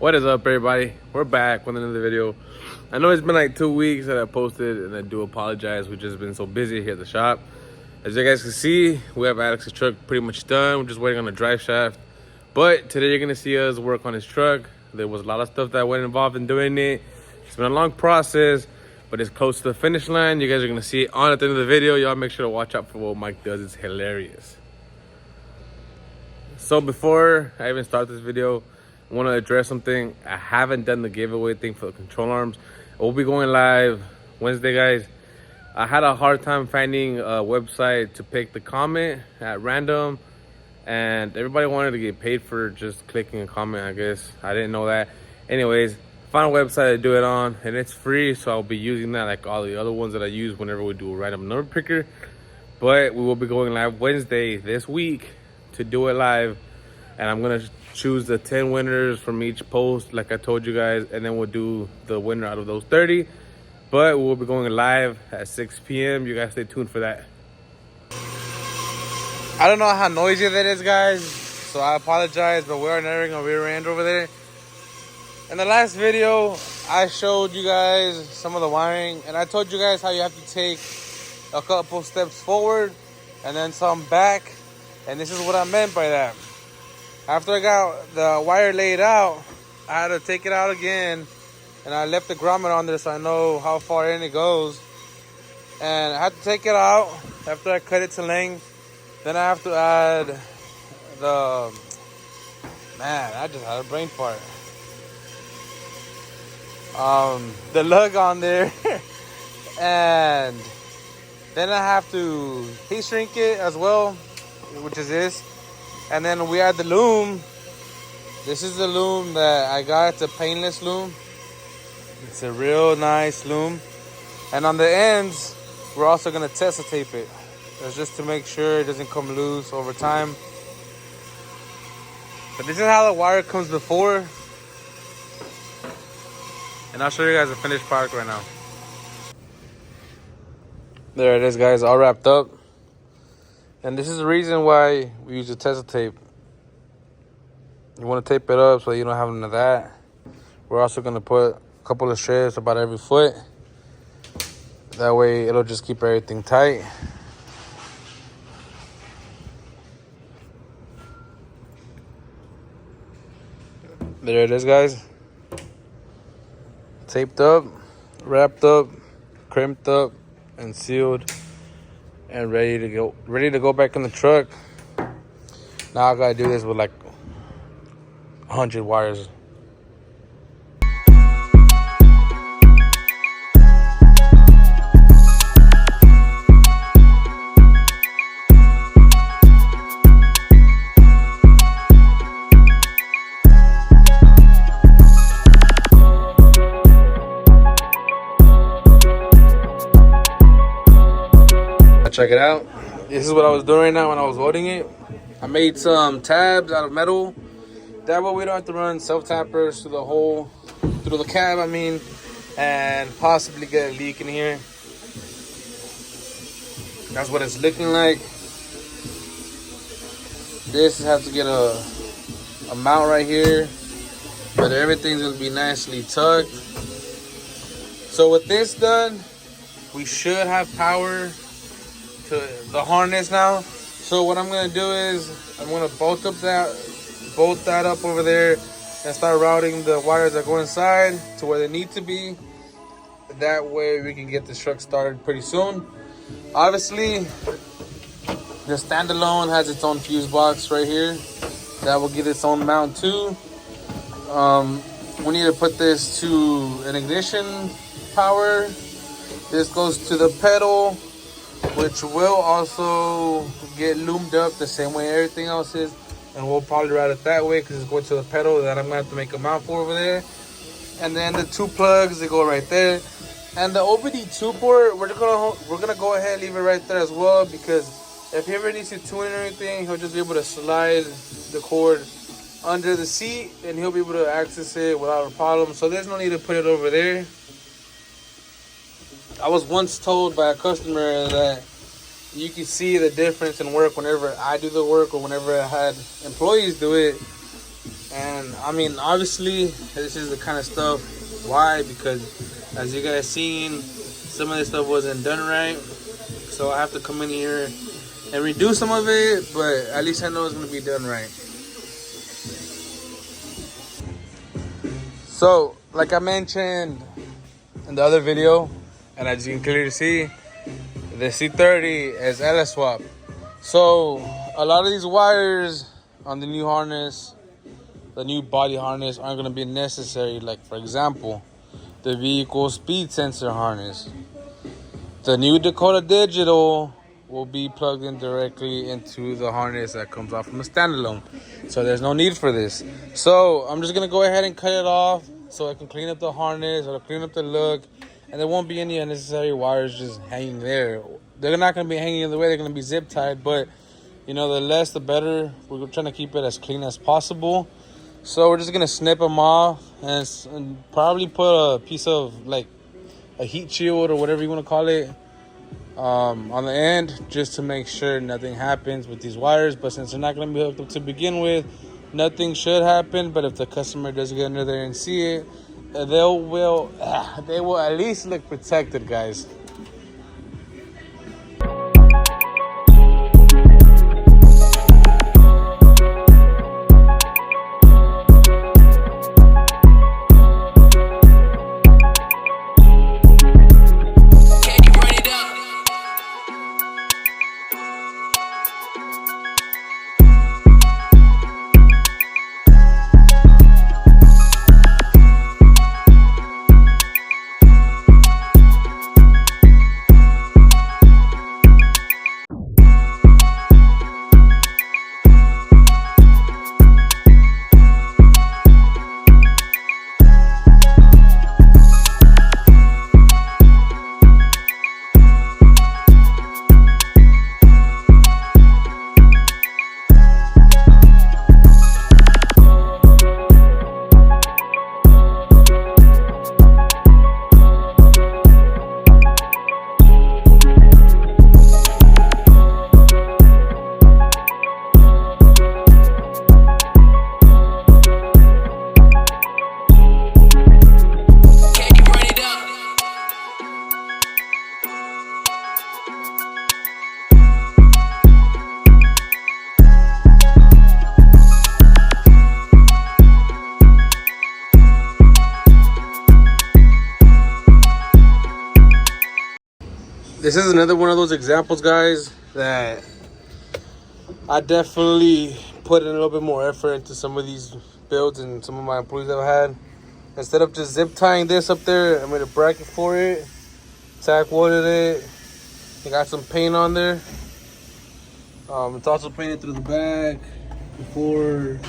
What is up, everybody? We're back with another video. I know it's been like 2 weeks that I posted, and I do apologize. We've just been so busy here at the shop. As you guys can see, we have Alex's truck pretty much done. We're just waiting on the drive shaft. But today you're gonna see us work on his truck. There was a lot of stuff that went involved in doing it. It's been a long process, but it's close to the finish line. You guys are gonna see it on at the end of the video. Y'all make sure to watch out for what Mike does. It's hilarious. So before I even start this video, I want to address something. I haven't done the giveaway thing for the control arms. We'll be going live Wednesday, guys. I had a hard time finding a website to pick the comment at random, and everybody wanted to get paid for just clicking a comment, I guess. I didn't know that. Anyways, found a website to do it on, and it's free, so I'll be using that like all the other ones that I use whenever we do a random number picker. But we will be going live Wednesday this week to do it live, and I'm gonna choose the 10 winners from each post like I told you guys, and then we'll do the winner out of those 30. But we'll be going live at 6 p.m. You guys stay tuned for that. I don't know how noisy that is, guys, so I apologize, but we are airing a rear end over there. In the last video, I showed you guys some of the wiring, and I told you guys how you have to take a couple steps forward and then some back, and this is what I meant by that. After I got the wire laid out, I had to take it out again, and I left the grommet on there so I know how far in it goes. And I had to take it out after I cut it to length. Then I have to add the, man, I just had a brain fart. The lug on there. And then I have to heat shrink it as well, which is this. And then we add the loom. This is the loom that I got. It's a painless loom. It's a real nice loom. And on the ends, we're also gonna test tape it. That's just to make sure it doesn't come loose over time. But this is how the wire comes before. And I'll show you guys the finished product right now. There it is, guys, all wrapped up. And this is the reason why we use the Tesla tape. You want to tape it up so you don't have none of that. We're also going to put a couple of strips about every foot. That way it'll just keep everything tight. There it is, guys. Taped up, wrapped up, crimped up, and sealed. And ready to go back in the truck. Now I gotta do this with like 100 wires. Check it out. This is what I was doing right now when I was welding it. I made some tabs out of metal. That way we don't have to run self-tappers through the hole, through the cab, I mean, and possibly get a leak in here. That's what it's looking like. This has to get a mount right here, but everything's gonna be nicely tucked. So with this done, we should have power to the harness now. So what I'm gonna do is I'm gonna bolt that up over there and start routing the wires that go inside to where they need to be. That way we can get this truck started pretty soon. Obviously, the standalone has its own fuse box right here that will get its own mount too. We need to put this to an ignition power. This goes to the pedal, which will also get loomed up the same way everything else is, and we'll probably route it that way because it's going to the pedal that I'm gonna have to make a mount for over there. And then the two plugs, they go right there, and the OBD2 port, we're gonna go ahead and leave it right there as well, because if he ever needs to tune it or anything, he'll just be able to slide the cord under the seat and he'll be able to access it without a problem. So there's no need to put it over there. I was once told by a customer that you can see the difference in work whenever I do the work or whenever I had employees do it. And I mean, obviously, this is the kind of stuff. Why? Because as you guys seen, some of this stuff wasn't done right. So I have to come in here and redo some of it, but at least I know it's gonna be done right. So, like I mentioned in the other video, and as you can clearly see, the C30 is LS swap. So a lot of these wires on the new harness, the new body harness, aren't going to be necessary. Like, for example, the vehicle speed sensor harness. The new Dakota Digital will be plugged in directly into the harness that comes off from a standalone. So there's no need for this. So I'm just going to go ahead and cut it off so I can clean up the harness, or clean up the look, and there won't be any unnecessary wires just hanging there. They're not going to be hanging in the way. They're going to be zip tied, but you know, the less the better. We're trying to keep it as clean as possible. So we're just going to snip them off and probably put a piece of like a heat shield or whatever you want to call it on the end, just to make sure nothing happens with these wires. But since they're not going to be hooked up to begin with, nothing should happen. But if the customer does get under there and see it, they will at least look protected, guys. This is another one of those examples, guys, that I definitely put in a little bit more effort into some of these builds and some of my employees I've had. Instead of just zip tying this up there, I made a bracket for it, tack welded it. I got some paint on there. It's also painted through the back. Before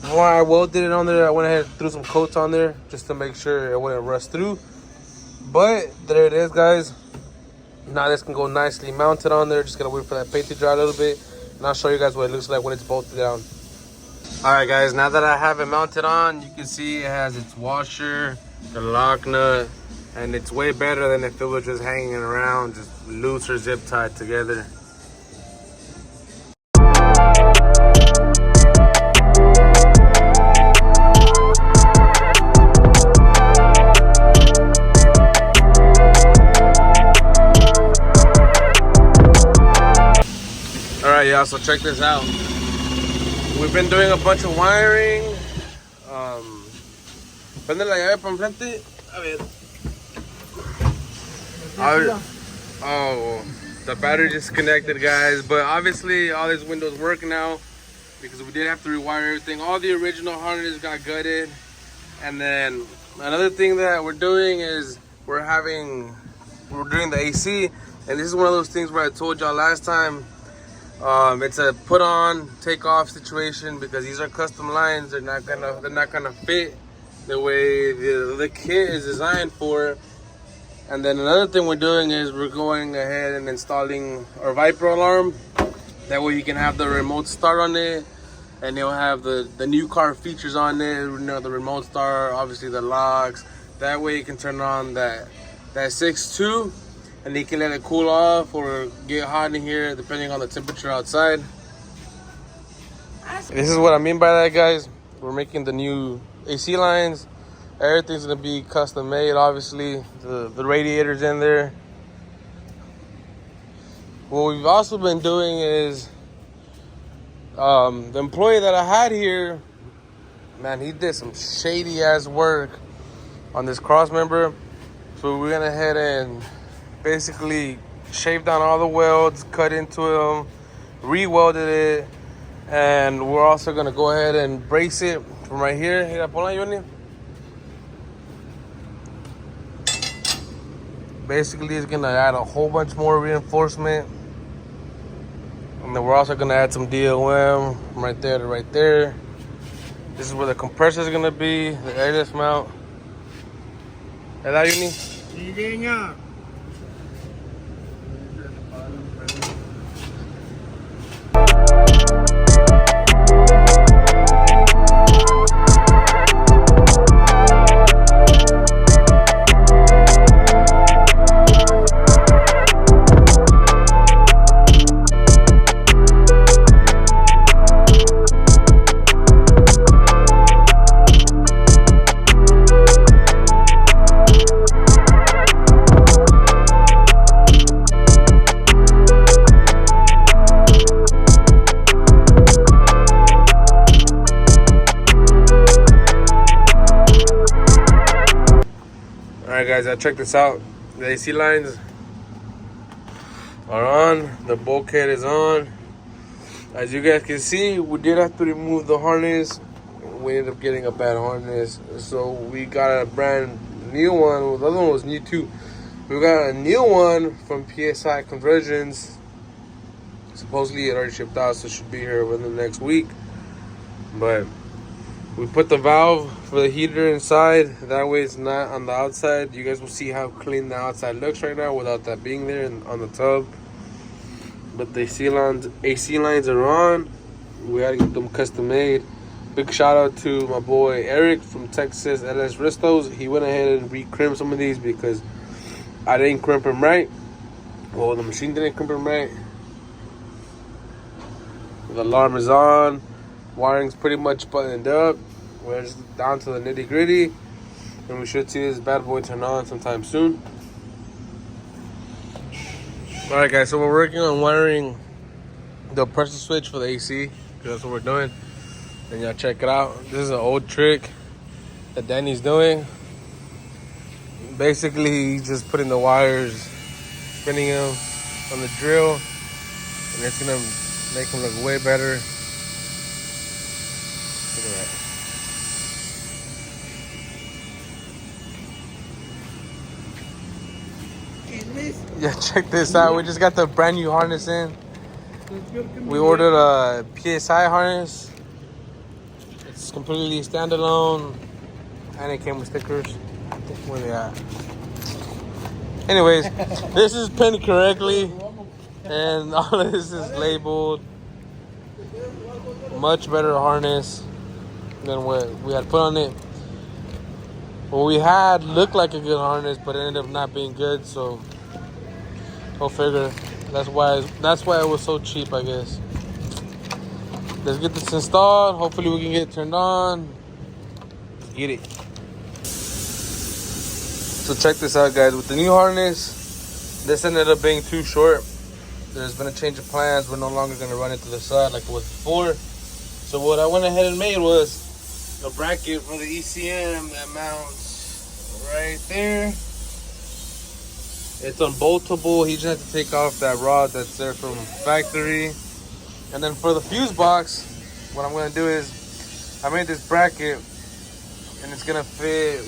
I welded it on there, I went ahead and threw some coats on there just to make sure it wouldn't rust through. But there it is, guys. Now this can go nicely mounted on there. Just gotta wait for that paint to dry a little bit, and I'll show you guys what it looks like when it's bolted down. All right, guys, now that I have it mounted on, you can see it has its washer, the lock nut, and it's way better than if it was just hanging around, just loose or zip tied together. Alright, y'all, so check this out. We've been doing a bunch of wiring. Prende la llave para enfrente. A ver. Oh, the battery disconnected, guys. But obviously, all these windows work now because we did have to rewire everything. All the original harnesses got gutted. And then another thing that we're doing is we're doing the AC. And this is one of those things where I told y'all last time. It's a put on, take off situation because these are custom lines. They're not gonna fit the way the kit is designed for. And then another thing we're doing is we're going ahead and installing our Viper alarm. That way you can have the remote start on it, and it'll have the new car features on it. You know, the remote start, obviously the locks. That way you can turn on that 6.2. And you can let it cool off or get hot in here depending on the temperature outside. This is what I mean by that, guys. we're making the new AC lines. Everything's gonna be custom made, obviously. The radiator's in there. What we've also been doing is the employee that I had here, man, he did some shady ass work on this cross member. So we went ahead and basically shaved down all the welds, cut into them, re-welded it, and we're also gonna go ahead and brace it from right here. Mira, ponla, Johnny. Basically, it's gonna add a whole bunch more reinforcement, and then we're also gonna add some DOM from right there to right there. This is where the compressor is gonna be, the airless mount. ¿Verdad, Johnny? Sí, señor. Alright guys, I checked this out. The AC lines are on. The bulkhead is on. As you guys can see, we did have to remove the harness. We ended up getting a bad harness. So we got a brand new one. The other one was new too. We got a new one from PSI Conversions. Supposedly it already shipped out, so it should be here within the next week. But we put the valve for the heater inside. That way it's not on the outside. You guys will see how clean the outside looks right now without that being there on the tub. But the AC lines are on. We had to get them custom made. Big shout out to my boy Eric from Texas LS Ristos. He went ahead and re-crimped some of these because I didn't crimp them right. Well, the machine didn't crimp them right. The alarm is on. Wiring's pretty much buttoned up. We're just down to the nitty gritty, and we should see this bad boy turn on sometime soon. Alright guys, so we're working on wiring the pressure switch for the AC, because that's what we're doing. And y'all check it out. This is an old trick that Danny's doing. Basically, he's just putting the wires, spinning them on the drill, and it's gonna make them look way better. Look at that. Yeah, check this out. We just got the brand new harness in. We ordered a PSI harness. It's completely standalone, and it came with stickers. Where they at? Anyways, this is pinned correctly, and all of this is labeled. Much better harness than what we had put on it. What we had looked like a good harness, but it ended up not being good. So go figure. That's why it was so cheap, I guess. Let's get this installed. Hopefully we can get it turned on. Let's get it. So check this out, guys. With the new harness, this ended up being too short. There's been a change of plans. We're no longer going to run it to the side like it was before. So what I went ahead and made was a bracket for the ECM that mounts right there. It's unboltable. He just has to take off that rod that's there from factory. And then for the fuse box, what I'm going to do is I made this bracket, and it's going to fit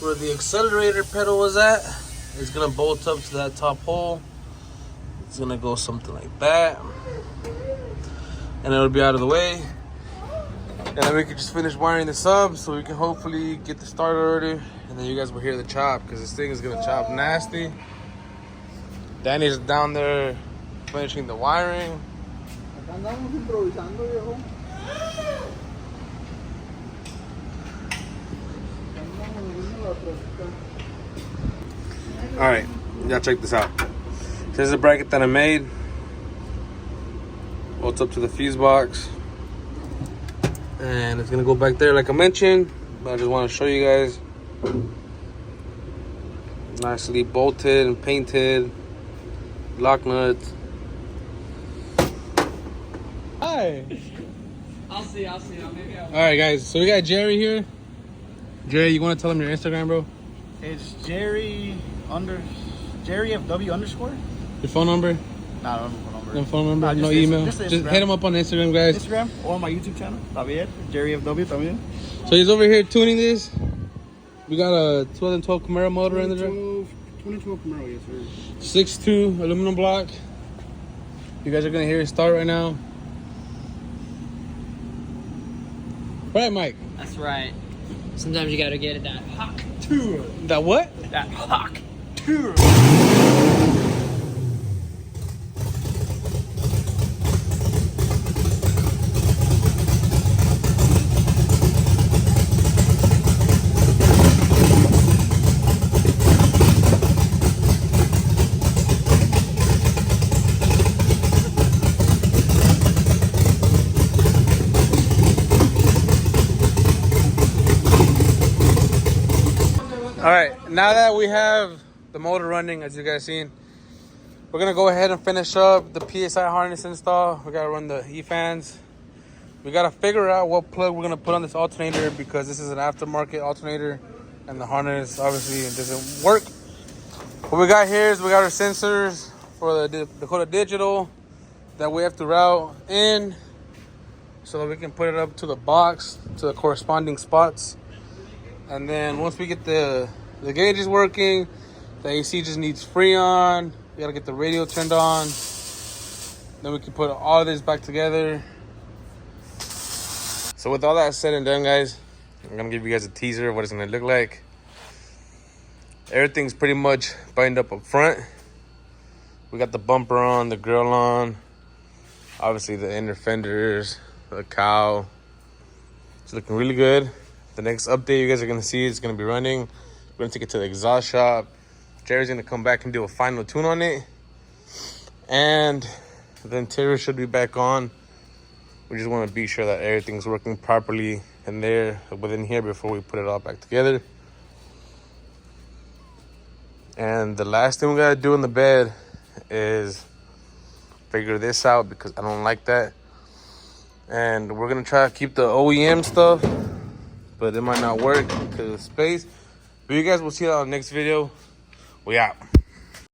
where the accelerator pedal was at. It's going to bolt up to that top hole. It's going to go something like that. And it'll be out of the way. And then we can just finish wiring this up so we can hopefully get the starter order. And then you guys will hear the chop, because this thing is going to chop nasty. Danny's down there finishing the wiring. Alright, y'all check this out. This is a bracket that I made. Bolts up to the fuse box. And it's gonna go back there like I mentioned. But I just want to show you guys. Nicely bolted and painted. Lock nuts. Hi. I'll see. Maybe I'll... Alright guys, so we got Jerry here. Jerry, you want to tell him your Instagram, bro? It's Jerry FW underscore. Your phone number? Nah, I don't know phone number. No phone number? Nah, No email? Just Just hit him up on Instagram, guys. Instagram or my YouTube channel. También. Jerry FW también. So he's over here tuning this. We got a 2012 Camaro motor in the truck. 2012 Camaro, yes sir. 6'2" aluminum block. You guys are gonna hear it start right now. Right, Mike? That's right. Sometimes you gotta get it that hawk tour. That what? That hawk tour. All right, now that we have the motor running, as you guys seen, we're gonna go ahead and finish up the PSI harness install. We gotta run the E-fans. We gotta figure out what plug we're gonna put on this alternator because this is an aftermarket alternator and the harness obviously doesn't work. What we got here is we got our sensors for the Dakota Digital that we have to route in so that we can put it up to the box, to the corresponding spots. And then once we get the gauges working, the AC just needs Freon. We gotta get the radio turned on. Then we can put all of this back together. So with all that said and done, guys, I'm gonna give you guys a teaser of what it's gonna look like. Everything's pretty much buttoned up front. We got the bumper on, the grill on, obviously the inner fenders, the cowl. It's looking really good. The next update you guys are going to see is going to be running. We're going to take it to the exhaust shop. Jerry's going to come back and do a final tune on it. And the interior should be back on. We just want to be sure that everything's working properly in there, within here, before we put it all back together. And the last thing we got to do in the bed is figure this out because I don't like that. And we're going to try to keep the OEM stuff, but it might not work because of space. But you guys will see that on the next video. We out.